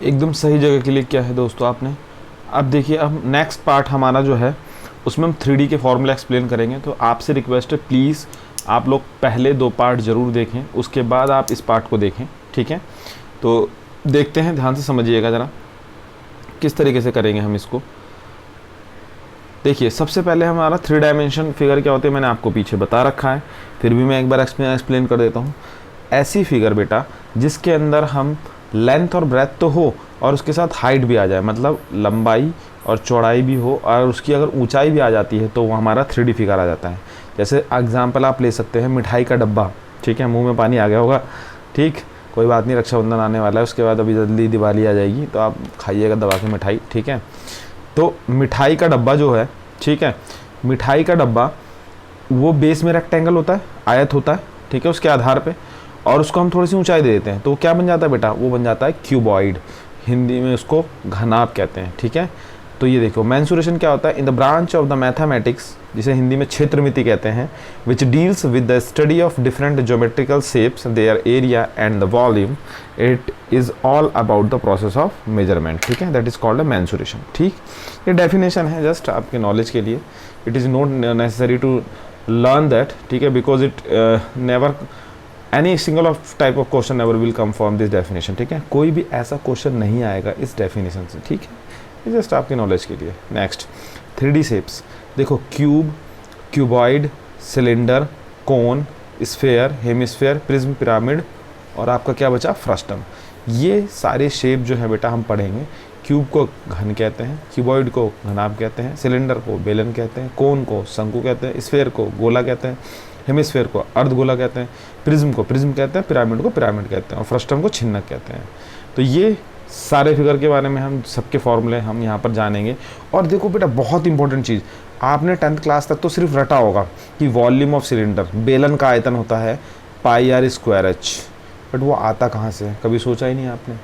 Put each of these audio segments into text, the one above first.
एकदम सही जगह क्लिक किया है दोस्तों आपने। अब देखिए, अब नेक्स्ट पार्ट हमारा जो है उसमें हम 3D के फॉर्मूला एक्सप्लेन करेंगे। तो आपसे रिक्वेस्ट है, प्लीज़ आप लोग पहले 2 पार्ट ज़रूर देखें, उसके बाद आप इस पार्ट को देखें, ठीक है। तो देखते हैं, ध्यान से समझिएगा ज़रा किस तरीके से करेंगे हम इसको। देखिए, सबसे पहले हमारा 3 डायमेंशन फिगर क्या होते हैं मैंने आपको पीछे बता रखा है, फिर भी मैं एक बार एक्सप्लेन कर देता हूँ। ऐसी फिगर बेटा जिसके अंदर हम लेंथ और ब्रेथ तो हो और उसके साथ हाइट भी आ जाए, मतलब लंबाई और चौड़ाई भी हो और उसकी अगर ऊंचाई भी आ जाती है, तो वो हमारा 3D फिगर आ जाता है। जैसे एग्जांपल आप ले सकते हैं मिठाई का डब्बा, ठीक है, मुंह में पानी आ गया होगा, ठीक, कोई बात नहीं, रक्षाबंधन आने वाला है, उसके बाद अभी जल्दी दिवाली आ जाएगी, तो आप खाइएगा दबा के मिठाई, ठीक है। तो मिठाई का डब्बा जो है, ठीक है, मिठाई का डब्बा वो बेस में रेक्टेंगल होता है, आयत होता है, ठीक है, उसके आधार पे, और उसको हम थोड़ी सी ऊंचाई दे देते हैं, तो क्या बन जाता है बेटा, वो बन जाता है क्यूबॉइड, हिंदी में उसको घनाभ कहते हैं, ठीक है। तो ये देखो, मेंसुरेशन क्या होता है, in the branch of the mathematics, जिसे हिंदी में क्षेत्रमिति कहते हैं, which deals with the study of different geometrical shapes, their area and the volume, it is all about the process of measurement, ठीक है, that is called a mensuration, ठीक। ये definition है जस्ट आपके नॉलेज के लिए, it is not necessary to learn that, ठीक है, because it never any single of type of question never will come from this definition, ठीक है, कोई भी ऐसा क्वेश्चन नहीं आएगा इस डेफिनेशन से, ठीक है, ये जस्ट आपकी नॉलेज के लिए। नेक्स्ट 3D शेप्स, देखो क्यूब, क्यूबॉइड, सिलेंडर, कोन, स्फेयर, हेमिस्फेयर, प्रिज्म, पिरामिड, और आपका क्या बचा, फ्रस्टम। ये सारे शेप जो है बेटा हम पढ़ेंगे। क्यूब को घन कहते हैं, क्यूबॉइड को घनाभ कहते हैं, सिलेंडर को बेलन कहते हैं, कोन को शंकु कहते हैं, स्फेयर को गोला कहते हैं, हेमिस्फेयर को अर्धगोला कहते हैं, प्रिज्म को प्रिज्म कहते हैं, पिरामिड को पिरामिड कहते हैं, और फ्रस्टम को छिन्नक कहते हैं। तो ये सारे फिगर के बारे में हम सबके फॉर्मूले हम यहाँ पर जानेंगे। और देखो बेटा, बहुत इंपॉर्टेंट चीज़, आपने 10th क्लास तक तो सिर्फ रटा होगा कि वॉल्यूम ऑफ सिलेंडर, बेलन का आयतन होता है πr²h, बट वो आता कहाँ से है, कभी सोचा ही नहीं आपने।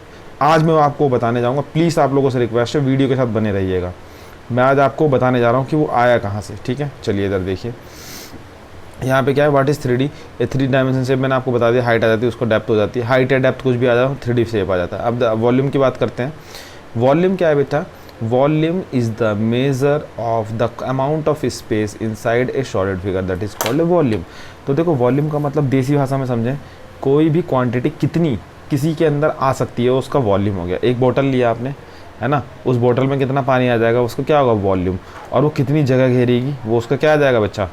आज मैं आपको बताने जाऊँगा, प्लीज़ आप लोगों से रिक्वेस्ट है, वीडियो के साथ बने रहिएगा। मैं आज आपको बताने जा रहा हूँ कि वो आया कहाँ से, ठीक है। चलिए इधर देखिए, यहाँ पे क्या है, व्हाट इज़ 3D, ये 3 डायमेंशन शेप मैंने आपको बता दिया, हाइट आ जाती है, उसको डेप्थ हो जाती है, हाइट या डेप्थ कुछ भी आ जाए 3D शेप आ जाता है। अब वॉल्यूम की बात करते हैं। वॉल्यूम क्या है बेटा, volume is the measure of the amount of space inside a solid figure, that is called A volume. तो देखो, वॉल्यूम का मतलब देसी भाषा में समझें, कोई भी क्वान्टिटी कितनी किसी के अंदर आ सकती है, उसका वॉल्यूम हो गया। एक बोतल लिया आपने, है ना, उस बोतल में कितना पानी आ जाएगा, उसका क्या होगा, वॉल्यूम, और वो कितनी जगह घेरेगी, वो उसका क्या आ जाएगा बच्चा,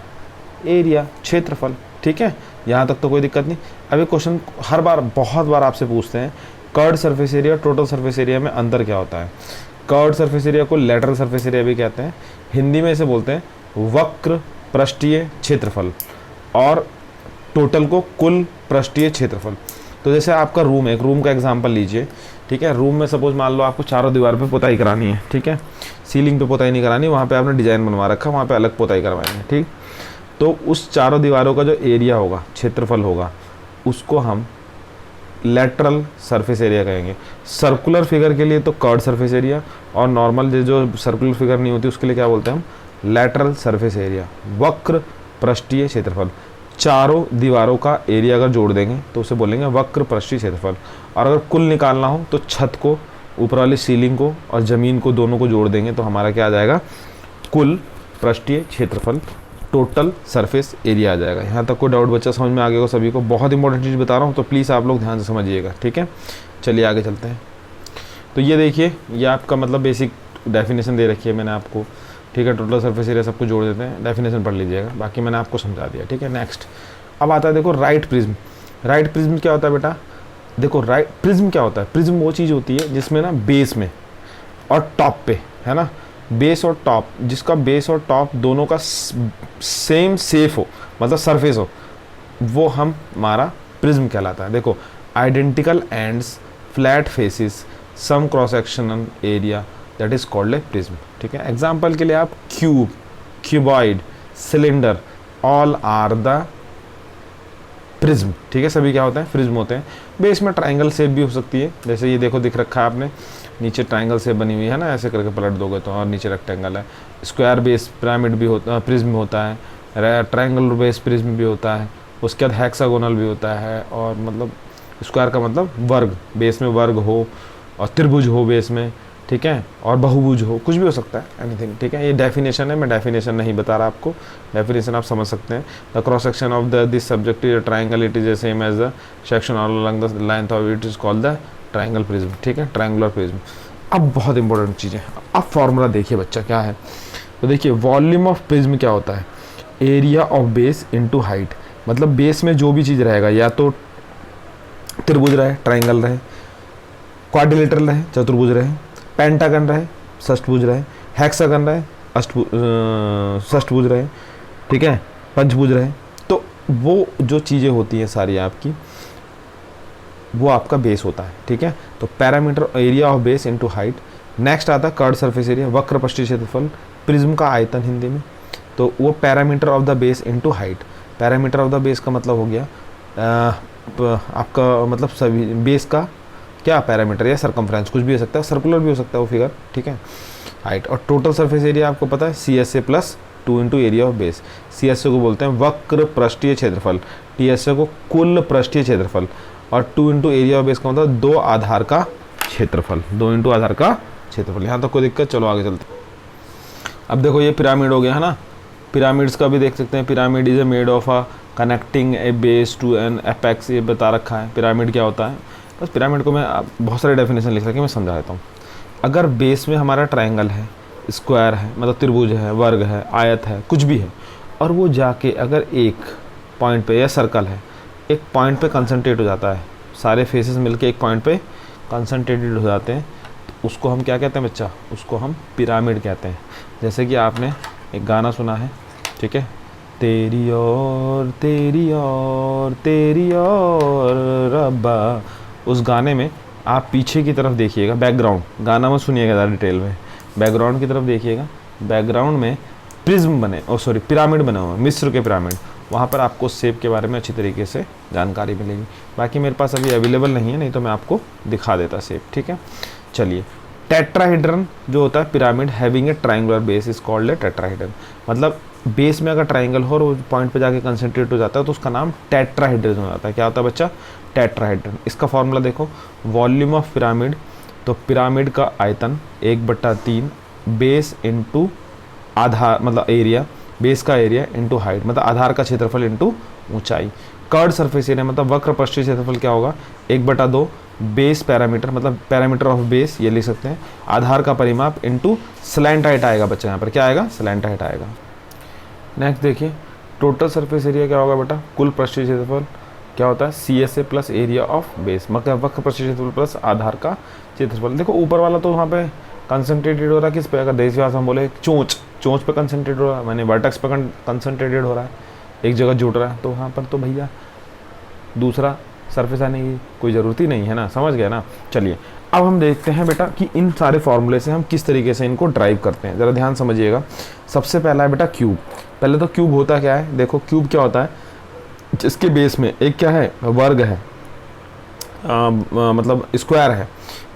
एरिया, क्षेत्रफल, ठीक है। यहाँ तक तो कोई दिक्कत नहीं। अब ये क्वेश्चन हर बार बहुत बार आपसे पूछते हैं, curved surface area, total surface area में अंतर क्या होता है। कर्व्ड सरफेस एरिया को लेटरल सरफेस एरिया भी कहते हैं, हिंदी में इसे बोलते हैं वक्र पृष्ठीय क्षेत्रफल, और टोटल को कुल पृष्ठीय क्षेत्रफल। तो जैसे आपका रूम है, एक रूम का एग्जाम्पल लीजिए, ठीक है। रूम में सपोज मान लो आपको चारों दीवार पे पुताई करानी है, ठीक है, सीलिंग पे पुताई नहीं करानी, वहाँ पे आपने डिज़ाइन बनवा रखा, वहाँ पे अलग पुताई करवाएंगे, ठीक। तो उस चारों दीवारों का जो एरिया होगा, क्षेत्रफल होगा, उसको हम लेटरल सरफेस एरिया कहेंगे। सर्कुलर फिगर के लिए तो कर्व्ड सरफेस एरिया, और नॉर्मल जो सर्कुलर फिगर नहीं होती उसके लिए क्या बोलते हैं हम, लेटरल सरफेस एरिया, वक्र पृष्ठीय क्षेत्रफल। चारों दीवारों का एरिया अगर जोड़ देंगे तो उसे बोलेंगे वक्र पृष्ठीय क्षेत्रफल। और अगर कुल निकालना हो तो छत को, ऊपर वाली सीलिंग को और ज़मीन को, दोनों को जोड़ देंगे तो हमारा क्या आ जाएगा, कुल पृष्ठीय क्षेत्रफल, टोटल सरफेस एरिया आ जाएगा। यहाँ तक कोई डाउट बच्चा समझ में आ गया हो सभी को, बहुत इंपॉर्टेंट चीज़ बता रहा हूँ, तो प्लीज़ आप लोग ध्यान से समझिएगा, ठीक है। चलिए आगे चलते हैं। तो ये देखिए, ये आपका मतलब बेसिक डेफिनेशन दे रखी है मैंने आपको, ठीक है। टोटल सरफेस एरिया सबको जोड़ देते हैं, डेफिनेशन पढ़ लीजिएगा, बाकी मैंने आपको समझा दिया, ठीक है। नेक्स्ट अब आता है देखो राइट प्रिज्म। राइट प्रिज्म क्या होता है बेटा, देखो राइट प्रिज्म क्या होता है, प्रिज्म वो चीज़ होती है जिसमें ना बेस में और टॉप पे, है ना, बेस और टॉप, जिसका बेस और टॉप दोनों का सेम शेप हो, मतलब सरफेस हो, वो हम हमारा प्रिज्म कहलाता है। देखो, identical ends, flat faces, same cross sectional area, that is called a prism, ठीक है। एग्जाम्पल के लिए आप cube, cuboid, cylinder, all are the prism, ठीक है, सभी क्या होते हैं, प्रिज्म होते हैं। बेस में ट्राइंगल शेप भी हो सकती है, जैसे ये देखो दिख रखा है आपने, नीचे ट्राइंगल शेप बनी हुई है ना, ऐसे करके पलट दोगे तो, और नीचे रेक्टेंगल है। स्क्वायर बेस पिरामिड भी होता, प्रिज्म होता है, ट्राइंगल बेस प्रिज्म भी होता है, उसके बाद हेक्सागोनल भी होता है, और मतलब स्क्वायर का मतलब वर्ग, बेस में वर्ग हो, और त्रिभुज हो बेस में, ठीक है, और बहुभुज हो, कुछ भी हो सकता है, एनीथिंग, ठीक है। ये डेफिनेशन है, मैं डेफिनेशन नहीं बता रहा आपको, डेफिनेशन आप समझ सकते हैं। The cross section of this subject is triangle, it is the same as the section all along the length of it is called the triangle prism, ठीक है, ट्राइंगुलर प्रिज्म। अब बहुत इंपॉर्टेंट चीज़ है, अब फॉर्मूला देखिए बच्चा क्या है। तो देखिए वॉल्यूम ऑफ प्रिज्म क्या होता है, area of base into height. मतलब बेस में जो भी चीज़ रहेगा, या तो त्रिभुज रहे, ट्राइंगल रहे, क्वाड्रिलेटरल रहे, चतुर्भुज रहे, पेंटागन रहे, षष्ठभुज रहे, हेक्सागन रहे, षष्ठभुज रहे, ठीक है, पंचभुज रहे, तो वो जो चीज़ें होती हैं सारी आपकी, वो आपका बेस होता है, ठीक है। तो parameter area of base into height. Next आता है कर्ड सरफेस एरिया, वक्र पृष्ठीय क्षेत्रफल, प्रिज्म का आयतन हिंदी में, तो वो parameter of the base into height. Parameter of the base का मतलब हो गया आपका मतलब सभी बेस का क्या पैरामीटर या सरकमफ्रेंस, कुछ भी हो सकता है, सर्कुलर भी हो सकता है वो फिगर, ठीक है। हाइट और टोटल सरफेस एरिया आपको पता है CSA plus 2 into area of base. CSA को बोलते हैं वक्र पृष्ठीय क्षेत्रफल, TSA को कुल पृष्ठीय क्षेत्रफल, और 2 इंटू एरिया ऑफ बेस का मतलब 2 आधार का क्षेत्रफल, 2 इंटू आधार का क्षेत्रफल। यहाँ तक कोई दिक्कत, चलो आगे चलते। अब देखो ये पिरामिड हो गया है ना, पिरामिड्स का भी देख सकते हैं। Pyramid is a made of a connecting a base to an apex, ये बता रखा है पिरामिड क्या होता है। बस पिरामिड को मैं बहुत सारे डेफिनेशन लिख रखी, मैं समझा देता हूँ। अगर बेस में हमारा ट्रायंगल है, स्क्वायर है, मतलब त्रिभुज है, वर्ग है, आयत है, कुछ भी है, और वो जाके अगर एक पॉइंट पे या सर्कल है, एक पॉइंट पे कंसंट्रेट हो जाता है, सारे फेसेस मिलके एक पॉइंट पे कंसंट्रेटेड हो जाते हैं, तो उसको हम क्या कहते हैं बच्चा, उसको हम पिरामिड कहते हैं। जैसे कि आपने एक गाना सुना है, ठीक है, तेरी और तेरी और तेरी और रब्बा, उस गाने में आप पीछे की तरफ देखिएगा, बैकग्राउंड, गाना में सुनिएगा ज़्यादा डिटेल में, बैकग्राउंड की तरफ देखिएगा, बैकग्राउंड में प्रिज्म बने, सॉरी पिरामिड बना हुआ, मिस्र के पिरामिड, वहाँ पर आपको शेप के बारे में अच्छी तरीके से जानकारी मिलेगी। बाकी मेरे पास अभी अवेलेबल नहीं है, नहीं तो मैं आपको दिखा देता शेप, ठीक है। चलिए, टेट्राहेड्रन जो होता है pyramid having a triangular base is called A tetrahedron. मतलब बेस में अगर ट्रायंगल हो और वो पॉइंट पे जाके कंसंट्रेट हो जाता है तो उसका नाम टेट्राहेड्रन हो जाता है। क्या होता है बच्चा, टेट्राहेड्रन। इसका फॉर्मूला देखो, वॉल्यूम ऑफ पिरामिड, तो पिरामिड का आयतन 1/3 बेस इंटू आधार, मतलब एरिया, बेस का एरिया इंटू हाइट, मतलब आधार का क्षेत्रफल इंटू ऊंचाई। कर्ड सरफेस एरिया मतलब वक्र पृष्ठीय क्षेत्रफल क्या होगा, 1/2 बेस पैरामीटर, मतलब पैरामीटर ऑफ बेस ये लिख सकते हैं, आधार का परिमाप इंटू स्लैंट हाइट आएगा बच्चा, यहाँ पर क्या आएगा, स्लैंट हाइट आएगा। नेक्स्ट देखिए, टोटल सरफेस एरिया क्या होगा बेटा, कुल पृष्ठीय क्षेत्रफल क्या होता है, CSA plus area of base, मतलब वक्र पृष्ठीय क्षेत्रफल प्लस आधार का क्षेत्रफल। देखो ऊपर वाला तो वहाँ पे कंसंट्रेटेड हो रहा है किस पे, अगर देसी भाषा में बोले चोंच पे कंसंट्रेटेड हो रहा है, मैंने वर्टेक्स पे कंसंट्रेटेड हो रहा है, एक जगह जुड़ रहा है, तो वहाँ पर तो भैया दूसरा सरफेस आने की कोई ज़रूरत ही नहीं है ना, समझ गया ना। चलिए अब हम देखते हैं बेटा कि इन सारे फॉर्मूले से हम किस तरीके से इनको ड्राइव करते हैं, ज़रा ध्यान समझिएगा। सबसे पहला है बेटा क्यूब। पहले तो क्यूब होता क्या है, देखो क्यूब क्या होता है, जिसके बेस में एक क्या है, वर्ग है, मतलब स्क्वायर है,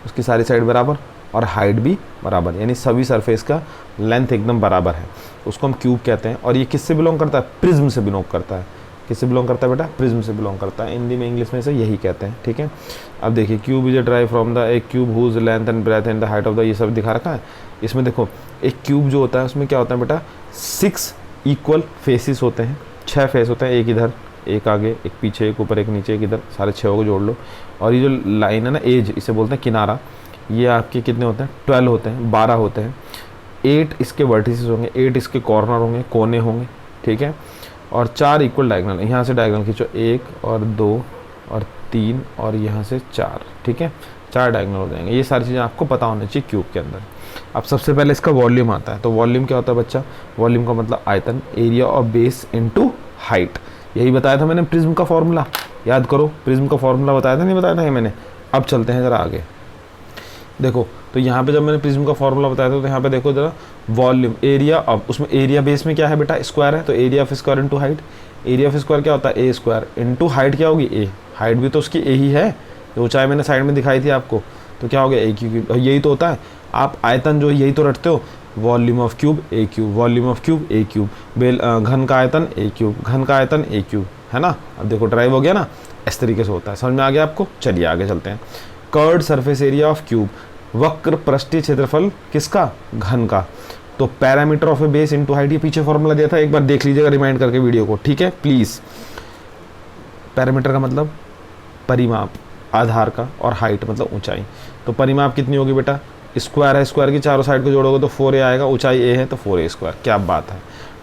उसकी सारी साइड बराबर और हाइट भी बराबर, यानी सभी सरफेस का लेंथ एकदम बराबर है, उसको हम क्यूब कहते हैं। और ये किससे बिलोंग करता है, प्रिज्म से बिलोंग करता है। किससे बिलोंग करता है बेटा, प्रिज्म से बिलोंग करता है, हिंदी में इंग्लिश में से यही कहते हैं, ठीक है। अब देखिए, cube is derived from the एक cube whose length and breadth and the height of the, ये सब दिखा रखा है। इसमें देखो एक क्यूब जो होता है उसमें क्या होता है बेटा, 6 इक्वल फेसिस होते हैं, 6 फेस होते हैं, एक इधर, एक आगे, एक पीछे, एक ऊपर, एक नीचे, एक इधर, सारे 6 को जोड़ लो। और ये जो लाइन है ना, एज, इसे बोलते हैं किनारा, ये आपके कितने होते हैं, 12 होते हैं, 12 होते हैं। 8 इसके वर्टिसेस होंगे, 8 इसके कॉर्नर होंगे, कोने होंगे, ठीक है। और 4 इक्वल डायगोनल, यहाँ से डायगोनल खींचो, 1 और 2 और 3 और यहाँ से 4, ठीक है, 4 डायगोनल हो जाएंगे। ये सारी चीज़ें आपको पता होनी चाहिए क्यूब के अंदर। अब सबसे पहले इसका वॉल्यूम आता है, तो वॉल्यूम क्या होता है बच्चा, वॉल्यूम का मतलब आयतन, area of base into height. यही बताया था मैंने प्रिज्म का फॉर्मूला, याद करो, प्रिज्म का फॉर्मूला बताया था, नहीं बताया था ये मैंने। अब चलते हैं ज़रा आगे, देखो तो यहाँ पे जब मैंने प्रिज्म का फॉर्मूला बताया था, तो यहाँ पे देखो जरा, वॉल्यूम एरिया ऑफ, उसमें एरिया बेस में क्या है बेटा, स्क्वायर है, तो area of square into height. Area of square क्या होता है, ए स्क्वायर इंटू हाइट क्या होगी, ए, हाइट भी तो उसकी ए ही है, जो ऊंचाई मैंने साइड में दिखाई थी आपको, तो क्या हो गया, ए क्यूब, यही तो होता है। आप आयतन जो यही तो रटते हो, volume of cube A cube, volume of cube A cube, घन का आयतन ए क्यूब, घन का आयतन ए क्यूब, है ना। अब देखो ड्राइव हो गया ना, इस तरीके से होता है, समझ में आ गया आपको। चलिए आगे चलते हैं। Curved surface area of cube, वक्र पृष्ठीय क्षेत्रफल किसका, घन का। तो parameter of A base into height, ये पीछे फॉर्मूला दिया था, एक बार देख लीजिएगा रिमाइंड करके वीडियो को, ठीक है प्लीज। पैरामीटर का मतलब परिमाप आधार का, और हाइट मतलब ऊंचाई। तो परिमाप कितनी होगी बेटा, स्क्वायर है, स्क्वायर की चारों साइड को जोड़ोगे तो 4a आएगा, ऊंचाई a है तो 4a स्क्वायर, क्या बात है।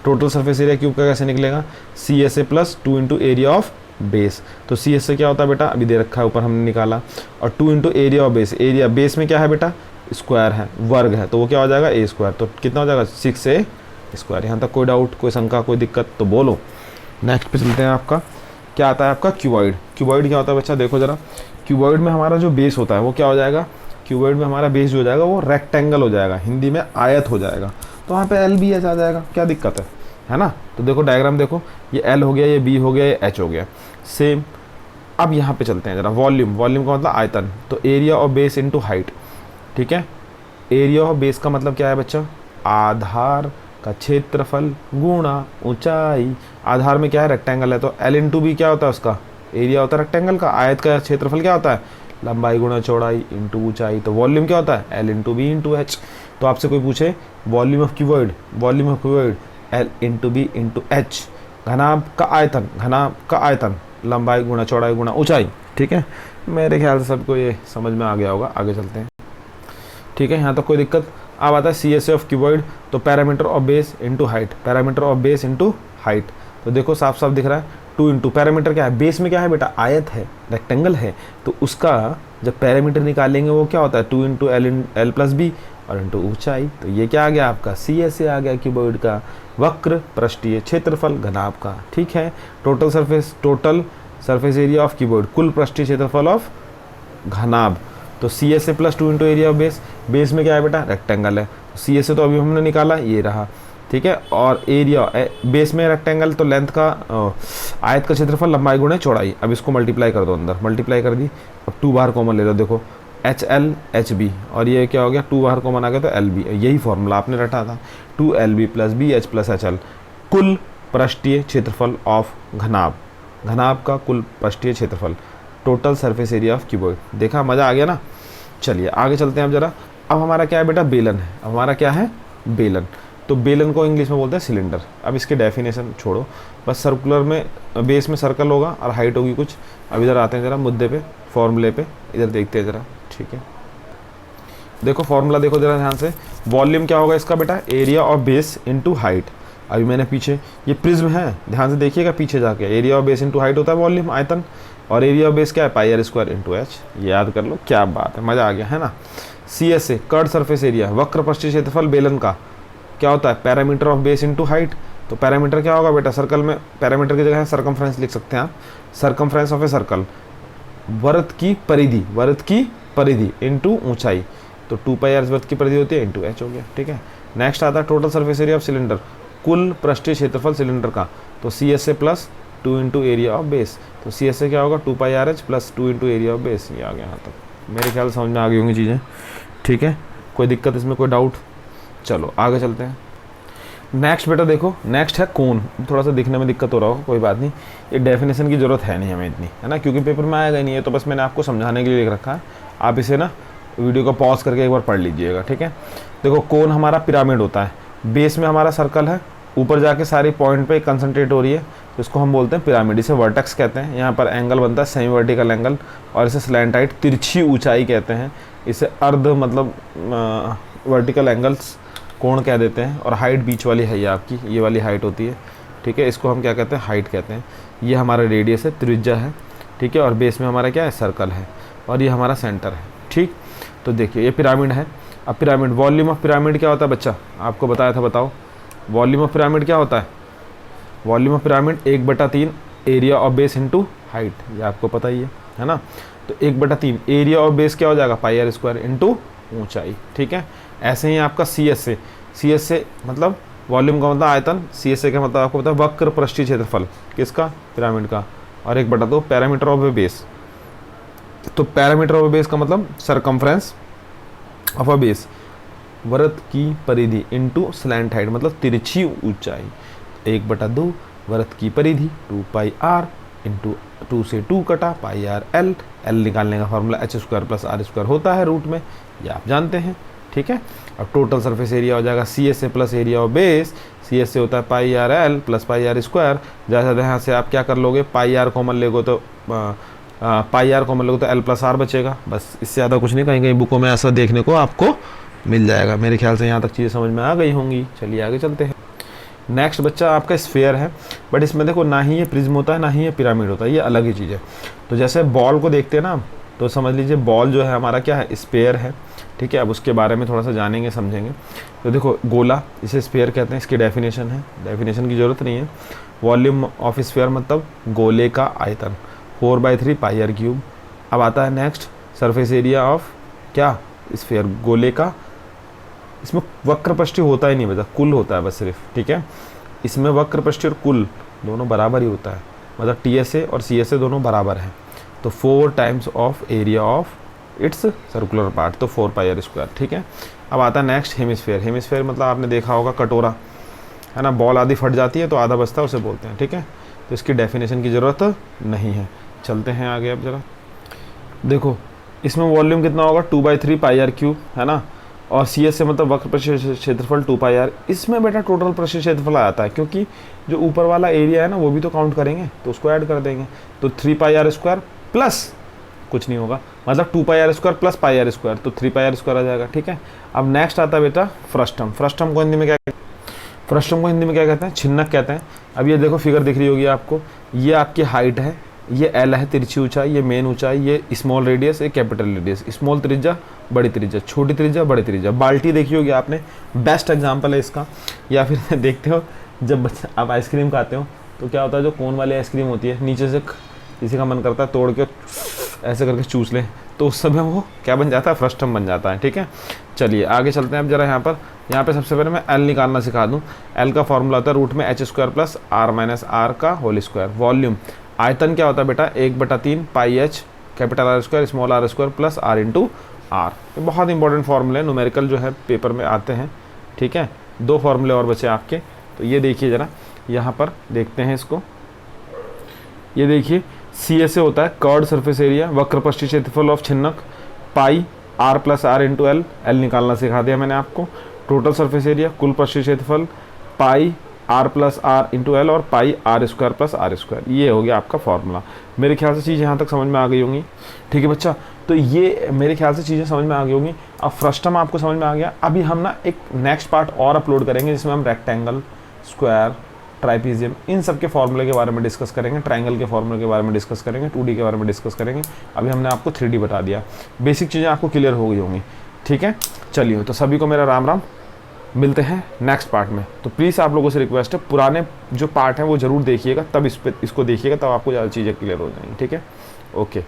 टोटल सरफेस एरिया क्यूब का कैसे निकलेगा, CSA plus 2 into area of base. तो CSA क्या होता है बेटा, अभी दे रखा है ऊपर हमने निकाला, और 2 into area of base, area base में क्या है बेटा, स्क्वायर है, वर्ग है, तो वो क्या हो जाएगा a स्क्वायर। तो कितना हो जाएगा 6a स्क्वायर। यहाँ तक कोई डाउट, कोई शंका, कोई दिक्कत तो बोलो। नेक्स्ट पे चलते हैं, आपका क्या आता है, आपका क्यूबॉइड। क्यूबॉइड क्या होता है बच्चा, देखो जरा, क्यूबॉइड में हमारा जो बेस होता है वो क्या हो जाएगा, क्यूबॉइड में हमारा बेस जो हो जाएगा वो रेक्टेंगल हो जाएगा, हिंदी में आयत हो जाएगा। तो वहाँ पे LBH आ जाएगा, क्या दिक्कत है ना। तो देखो डायग्राम देखो, ये L हो गया, ये B हो गया, ये H हो गया, सेम। अब यहाँ पे चलते हैं जरा, वॉल्यूम, वॉल्यूम का मतलब आयतन, तो area of base into height, ठीक है। एरिया ऑफ बेस का मतलब क्या है बच्चा, आधार का क्षेत्रफल गुणा ऊंचाई। आधार में क्या है, रेक्टेंगल है, तो L इंटू बी क्या होता है, उसका एरिया होता है रेक्टेंगल का। आयत का क्षेत्रफल क्या होता है, लंबाई गुणा चौड़ाई इंटू ऊंचाई। तो वॉल्यूम क्या होता है, L into B into H. तो आपसे कोई पूछे volume of cuboid, volume of cuboid L into B into H. घनाभ का आयतन, घनाभ का आयतन लंबाई गुणा चौड़ाई गुणा ऊंचाई, ठीक है। मेरे ख्याल से सबको ये समझ में आ गया होगा, आगे चलते हैं, ठीक है। यहाँ तक कोई दिक्कत। अब आता है CSA ऑफ क्यूबॉइड, तो parameter of base into height, parameter of base into height. तो देखो साफ साफ दिख रहा है, 2 इंटू पैरामीटर क्या है, बेस में क्या है बेटा, आयत है, रेक्टेंगल है, तो उसका जब पैरामीटर निकालेंगे वो क्या होता है, 2 इंटू एल प्लस बी और इंटू ऊंचाई। तो ये क्या आ गया आपका, CSA आ गया क्यूबॉइड का, वक्र पृष्ठीय क्षेत्रफल घनाभ का, ठीक है। Total surface area of cuboid, कुल पृष्ठीय क्षेत्रफल ऑफ घनाभ। तो CSA plus 2 into area of base, base में क्या है बेटा, रेक्टेंगल है, CSA तो अभी हमने निकाला, ये रहा, ठीक है। और एरिया बेस में रेक्टेंगल, तो लेंथ का आयत का क्षेत्रफल लंबाई गुणे चौड़ाई। अब इसको मल्टीप्लाई कर दो, अंदर मल्टीप्लाई कर दी। अब 2 बाहर कॉमन ले लो, देखो HL HB, और ये क्या हो गया, 2 बाहर कॉमन आ गया तो LB। यही फॉर्मूला आपने रटा था, 2LB plus BH plus HL, कुल पृष्ठीय क्षेत्रफल ऑफ घनाभ, घनाभ का कुल पृष्ठीय क्षेत्रफल, total surface area of cuboid. देखा, मज़ा आ गया ना। चलिए आगे चलते हैं अब जरा। अब हमारा क्या है बेटा, बेलन है। अब हमारा क्या है, बेलन। तो बेलन को इंग्लिश में बोलते हैं सिलेंडर। अब इसके डेफिनेशन छोड़ो, बस सर्कुलर में बेस में सर्कल होगा और हाइट होगी कुछ। अब इधर आते हैं जरा मुद्दे पे, फॉर्मूले पे, इधर देखते हैं जरा, ठीक है। देखो फॉर्मूला देखो जरा ध्यान से, वॉल्यूम क्या होगा इसका बेटा, area of base into height. अभी मैंने पीछे ये प्रिज्म है, ध्यान से देखिएगा पीछे जाके, area of base into height होता है वॉल्यूम, आयतन, और एरिया ऑफ बेस क्या है, pi R square into H. ये याद कर लो, क्या बात है, मज़ा आ गया है ना। CSA कर्ड सरफेस एरिया, वक्र पृष्ठीय क्षेत्रफल बेलन का क्या होता है, parameter of base into height. तो पैरामीटर क्या होगा बेटा, सर्कल में पैरामीटर की जगह सर्कमफ्रेंस लिख सकते हैं आप, सर्कमफ्रेंस ऑफ ए सर्कल, वृत्त की परिधि, वृत्त की परिधि इंटू ऊंचाई। तो 2 पाई आर वृत्त की परिधि होती है इंटू एच हो गया, ठीक है। नेक्स्ट आता है total surface area of cylinder, कुल पृष्ठीय क्षेत्रफल सिलेंडर का। तो CSA plus 2 into area of base. तो CSA क्या होगा, 2 pi R H plus 2 into area of base. ये आ गया यहाँ तक, मेरे ख्याल समझ में आ गई होंगी चीज़ें, ठीक है। कोई दिक्कत इसमें, कोई डाउट। चलो आगे चलते हैं। नेक्स्ट बेटा देखो, नेक्स्ट है कोन। थोड़ा सा दिखने में दिक्कत हो रहा हो, कोई बात नहीं, ये डेफिनेशन की ज़रूरत है नहीं हमें इतनी, है ना, क्योंकि पेपर में आएगा ही नहीं है। तो बस मैंने आपको समझाने के लिए लिख रखा है, आप इसे ना वीडियो को पॉज करके एक बार पढ़ लीजिएगा, ठीक है। देखो कोन हमारा पिरामिड होता है, बेस में हमारा सर्कल है, ऊपर जाके सारी पॉइंट पे कंसंट्रेट हो रही है, तो इसको हम बोलते हैं पिरामिड। इसे वर्टेक्स कहते हैं। यहाँ पर एंगल बनता है सेमी वर्टिकल एंगल, और इसे स्लैंटाइट तिरछी ऊंचाई कहते हैं। इसे अर्ध मतलब वर्टिकल एंगल्स कोण कह देते हैं। और हाइट बीच वाली है, ये आपकी ये वाली हाइट होती है, ठीक है। इसको हम क्या कहते हैं, हाइट कहते हैं। ये हमारा रेडियस है, त्रिज्या है, ठीक है। और बेस में हमारा क्या है, सर्कल है, और ये हमारा सेंटर है, ठीक। तो देखिए ये पिरामिड है। अब पिरामिड, वॉल्यूम ऑफ पिरामिड क्या होता है बच्चा, आपको बताया था, बताओ वॉल्यूम ऑफ पिरामिड क्या होता है। Volume of pyramid 1/3 area of base into height, ये आपको पता ही है ना। तो 1/3 एरिया ऑफ बेस क्या हो जाएगा, पाई आर स्क्वायर इंटू ऊंचाई, ठीक है। ऐसे ही आपका CSA मतलब वॉल्यूम का मतलब आयतन, CSA का मतलब आपको पता है वक्र पृष्ठीय क्षेत्रफल किसका, पिरामिड का, और 1/2 पैरामीटर ऑफ ए बेस। तो पैरामीटर ऑफ ए बेस का मतलब सरकमफ्रेंस ऑफ अ बेस, वृत्त की परिधि इंटू स्लैंट हाइट मतलब तिरछी ऊंचाई। 1/2 वृत्त की परिधि 2 पाई आर इंटू 2 से 2 कटा पाई आर एल, एल निकालने का formula H square plus R square होता है रूट में, ये आप जानते हैं, ठीक है। अब टोटल सरफेस एरिया हो जाएगा C S A plus area of base, C S A होता है pi R L plus pi R square, जैसा यहाँ से आप क्या कर लोगे, पाई आर कॉमन लेगो तो पाई आर कॉमन लोगे तो एल प्लस आर बचेगा, बस इससे ज़्यादा कुछ नहीं। कहीं कहीं बुकों में ऐसा देखने को आपको मिल जाएगा। मेरे ख्याल से यहाँ तक चीज़ें समझ में आ गई होंगी। चलिए आगे चलते हैं। नेक्स्ट बच्चा आपका स्फीयर है, बट इसमें देखो ना ही ये प्रिज्म होता है ना ही ये पिरामिड होता है, ये अलग ही चीज़ है। तो जैसे बॉल को देखते हैं ना, तो समझ लीजिए बॉल जो है हमारा क्या है, स्फीयर है, ठीक है। अब उसके बारे में थोड़ा सा जानेंगे समझेंगे। तो देखो गोला, इसे स्फीयर कहते हैं, इसकी डेफिनेशन है, डेफिनेशन की ज़रूरत नहीं है। वॉल्यूम ऑफ स्फीयर मतलब गोले का आयतन 4/3 पाई आर क्यूब। अब आता है नेक्स्ट सरफेस एरिया ऑफ क्या, स्फीयर, गोले का। इसमें वक्रपृष्ठीय होता ही नहीं बता, कुल होता है बस सिर्फ, ठीक है। इसमें वक्रपृष्ठीय और कुल दोनों बराबर ही होता है, मतलब TSA और CSA दोनों बराबर हैं। तो 4 times of area of its circular part, तो 4 पाई आर स्क्वायर, ठीक है। अब आता है नेक्स्ट हेमिस्फीयर। हेमिस्फीयर मतलब आपने देखा होगा कटोरा, है ना, बॉल आधी फट जाती है तो आधा बचता है, उसे बोलते हैं, ठीक है। तो इसकी डेफिनेशन की ज़रूरत नहीं है। चलते हैं आगे। अब जरा देखो इसमें वॉल्यूम कितना होगा, 2/3 पाई आर क्यूब, है ना, और CSA मतलब वक्रपृष्ठीय क्षेत्रफल 2 पाई आर। इसमें बेटा टोटल पृष्ठीय क्षेत्रफल आता है, क्योंकि जो ऊपर वाला एरिया है ना वो भी तो काउंट करेंगे, तो उसको ऐड कर देंगे। तो 3 पाई आर स्क्वायर प्लस कुछ नहीं होगा, मतलब 2 pi R square plus pi R square, तो 3 पाई आर स्क्वायर आ जाएगा, ठीक है। अब नेक्स्ट आता है बेटा फ्रस्टम। फ्रस्टम को हिंदी में क्या कहते हैं, फ्रस्टम को हिंदी में क्या कहते हैं, छिन्नक कहते हैं। अब ये देखो फिगर दिख रही होगी आपको, ये आपकी हाइट है, ये एल है तिरछी ऊंचाई, ये मेन ऊंचाई, ये स्मॉल रेडियस, ये कैपिटल रेडियस। स्मॉल त्रिज्या, बड़ी त्रिज्या, छोटी त्रिज्या, बड़ी त्रिज्या। बाल्टी देखी होगी आपने, बेस्ट एग्जांपल है इसका। या फिर देखते हो जब बच्चा आप आइसक्रीम खाते हो तो क्या होता है, जो कोन वाली आइसक्रीम होती है नीचे से किसी का मन करता है तोड़ के ऐसे करके चूस लें, तो उस समय वो क्या बन जाता है, फ्रस्टम बन जाता है, ठीक है। चलिए आगे चलते हैं। अब जरा यहाँ पे सबसे पहले मैं एल निकालना सिखा दूँ। एल का फॉर्मूला होता है रूट में H square plus R minus R का होल स्क्वायर। वॉल्यूम, आयतन क्या होता है बेटा, 1/3 pi H capital R square small R square plus R into R. ये बहुत इंपॉर्टेंट फार्मूले न्यूमेरिकल जो है पेपर में आते हैं, ठीक है। 2 फार्मूले और बचे आपके, तो ये देखिए ज़रा, यहाँ पर देखते हैं इसको। ये देखिए CSA होता है कर्ड सरफेस एरिया, वक्रपृष्ठीय क्षेत्रफल ऑफ छिन्नक, pi R plus R into L. L निकालना सिखा दिया मैंने आपको। टोटल सरफेस एरिया, कुल पृष्ठीय क्षेत्रफल, pi R plus R into L और pi R square plus R square. ये हो गया आपका फॉर्मूला। मेरे ख्याल से चीज़ यहाँ तक समझ में आ गई होंगी, ठीक है बच्चा। तो ये मेरे ख्याल से चीज़ें समझ में आ गई होंगी। अब फ्रस्टम आपको समझ में आ गया। अभी हम ना एक नेक्स्ट पार्ट और अपलोड करेंगे जिसमें हम रेक्टेंगल, स्क्वायर, ट्राइपीजियम, इन सब के फॉर्मूले के बारे में डिस्कस करेंगे, ट्रायंगल के फॉर्मूले के बारे में डिस्कस करेंगे, 2D के बारे में डिस्कस करेंगे। अभी हमने आपको 3D बता दिया, बेसिक चीज़ें आपको क्लियर हो गई होंगी, ठीक है। चलिए, तो सभी को मेरा राम राम, मिलते हैं नेक्स्ट पार्ट में। तो प्लीज़ आप लोगों से रिक्वेस्ट है, पुराने जो पार्ट हैं वो ज़रूर देखिएगा, तब इसको देखिएगा, तब आपको ज़्यादा चीज़ें क्लियर हो जाएंगी, ठीक है। ओके।